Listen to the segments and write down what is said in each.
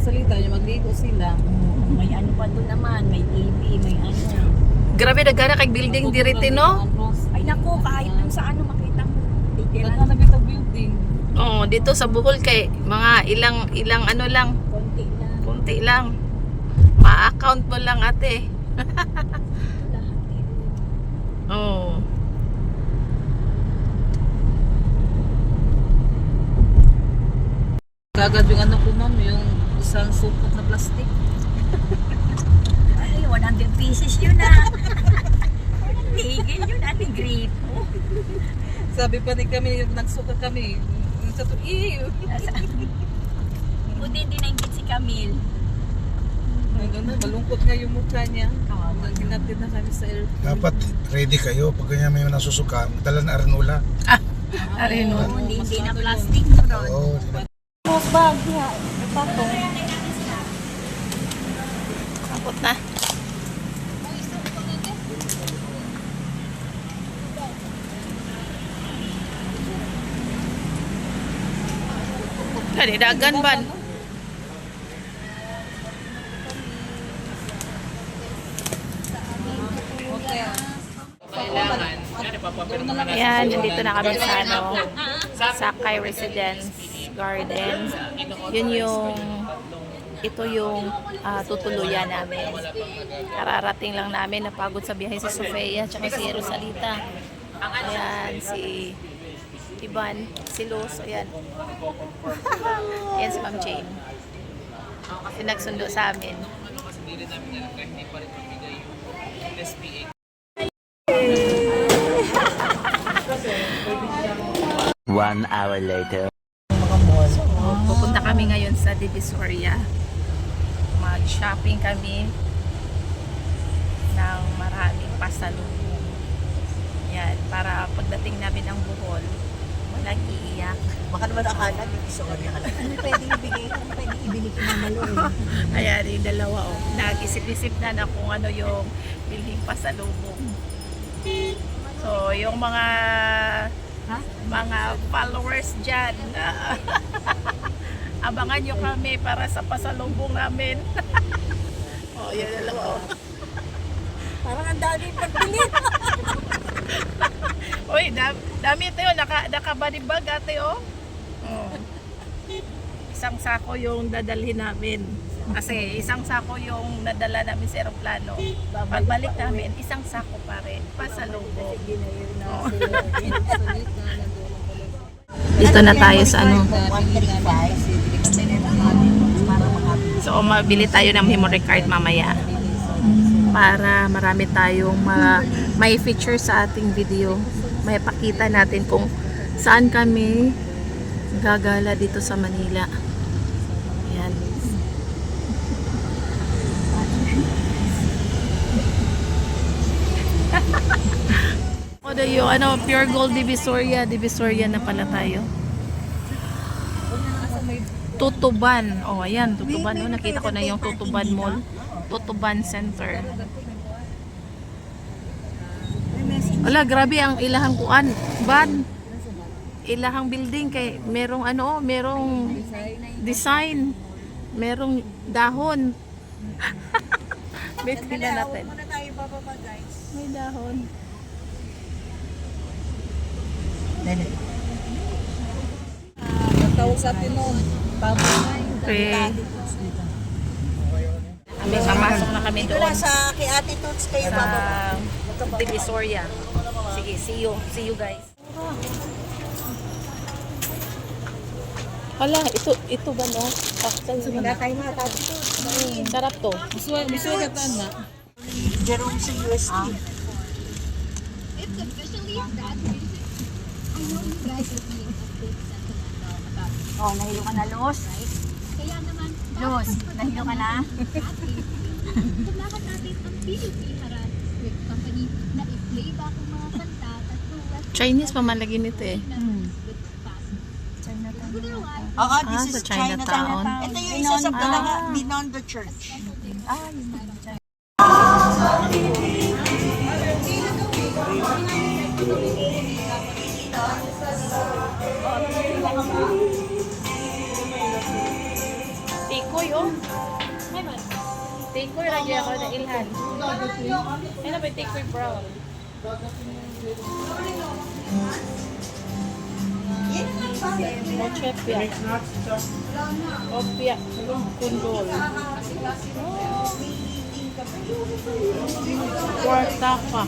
salita, yung magligo sila. May ano pa doon naman, may TV, may ano. Grabe dagana kay building diriti no. Ay naku, kahit dun sa ano makita mo. Ganda na bitaw building. Oh, dito sa Bohol kay mga ilang ano lang, Konti lang. konti lang. Ma-account mo lang ate. Lahat yun. Oh. Kagad yung ano ko ma'am, yung isang supot na plastic. Ay, 100 pieces yun ah. Tigil yun, ate gripo. Sabi pa din kami, nagsuka kami. Sa to, ew! Buti hindi naingit si Camille. Ang ganda, malungkot nga yung mukha niya. Naghinatid na kami sa airport. Dapat ready kayo pag ganyan may nasusuka. Dala na Arnola. Arino. Oo, hindi na plastic mo ron. Oo, diba? Bag, ya. Patong. Kapot na. Kani dagan ban. Ayan, nandito na kami sa ano, Sakay Residence Garden. Yun yung, ito yung tutuluyan namin. Kararating lang namin, napagod sa biyahe si Sofia, tsaka si Rosalita. Ayan, si Ivan, si Luz, ayan. Ayan si Ma'am Jane. Yung nagsundo sa amin. 1 hour later. Pupunta kami ngayon sa Divisoria. Mag-shopping kami ng maraming pasalubong. Yan, para pagdating namin ng Bohol, walang iiyak. Baka naman akala, hindi so ano pwedeng ibigay, ano pwedeng ibili ko ng malo eh. Ayan, yung dalawa oh. Nag-isip-isip na kung ano yung bilhing pasalubong. So, yung mga followers dyan, abangan nyo kami para sa pasalubong namin. Oh, yun dalawa oh. Parang ang dami pagpilit. Uy, dami ito yun. Naka-body bag ate oh. Oh. Isang sako yung dadalhin namin. Kasi isang sako yung nadala namin sa aeroplano. Pagbalik namin, isang sako pa rin. Pasalubong. Oh. Dito na tayo sa ano. 135. So, mabili tayo ng memory card mamaya. Para marami tayong may feature sa ating video. May pakita natin kung saan kami gagala dito sa Manila. Ayan. O yung ano, Pure Gold Divisoria. Divisoria na pala tayo. Tutuban. Oh, ayan, Tutuban. Oh, nakita ko na yung Tutuban Mall. Tutuban Center. Wala, grabe ang ilahang kuan. Ban. Ilahang building kay merong ano, merong design. Merong dahon. Wait, tingnan natin. Muna tayo bababa guys. May dahon. Nagtawag sa atin noon. Okay. Mamasok na kami Dito doon na sa kay Ate Toots kayo bababa. sa Divisoria. Sige, see you. See you guys. Hala, ito ba no? Wala tayo mga Ate Toots. Sarap to. Misuwa ka na. Jerome sa UST. It's officially Saturday. I know you guys are being updated about Oh, nahilo ka na, Los. kaya naman, Los, nahilo ka na? kailangan natin ang PUP Harad Script Company na i-play back ang mga kanta at tuwas Chinese pamalagin nito eh. with fast. Otherwise, Oo, this is is Chinatown. Ito yung isa sa talaga, Binondo Church. Tikoy oh. Takeaway lagi ako na ilhan. Ay na ba takeaway brown? Moche pia. Opia. Kundol. Kwarta pa.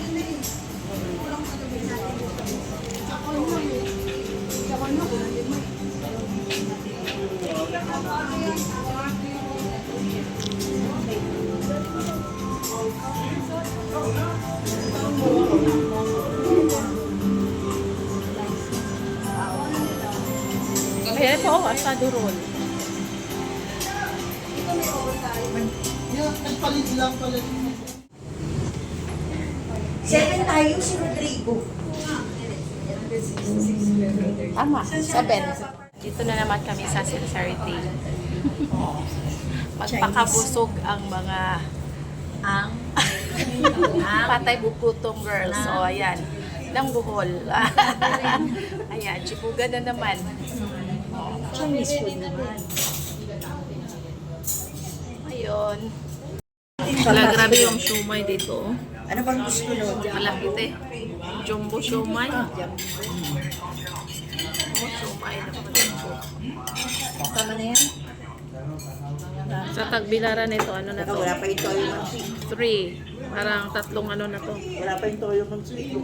Kaya ito, asado roll. Seven tayo, si Rodrigo. Tama, 7. Dito na naman kami sa Sincerity. Magpakabusog ang mga patay bukutong girls. So, ayan. Ng buhol. Ayan, chipugan na naman. Chinese food naman. Ayun. Wala, grabe yung shumay dito. Ano bang gusto nun? Malapit eh. Jumbo shumay. Oh, shumay na pa jumbo. Tama na yan? Sa Tagbilaran ito, ano na to? Wala pa yung toyo man sweet. 3. Parang 3 ano na to. Wala pa yung toyo man sweet.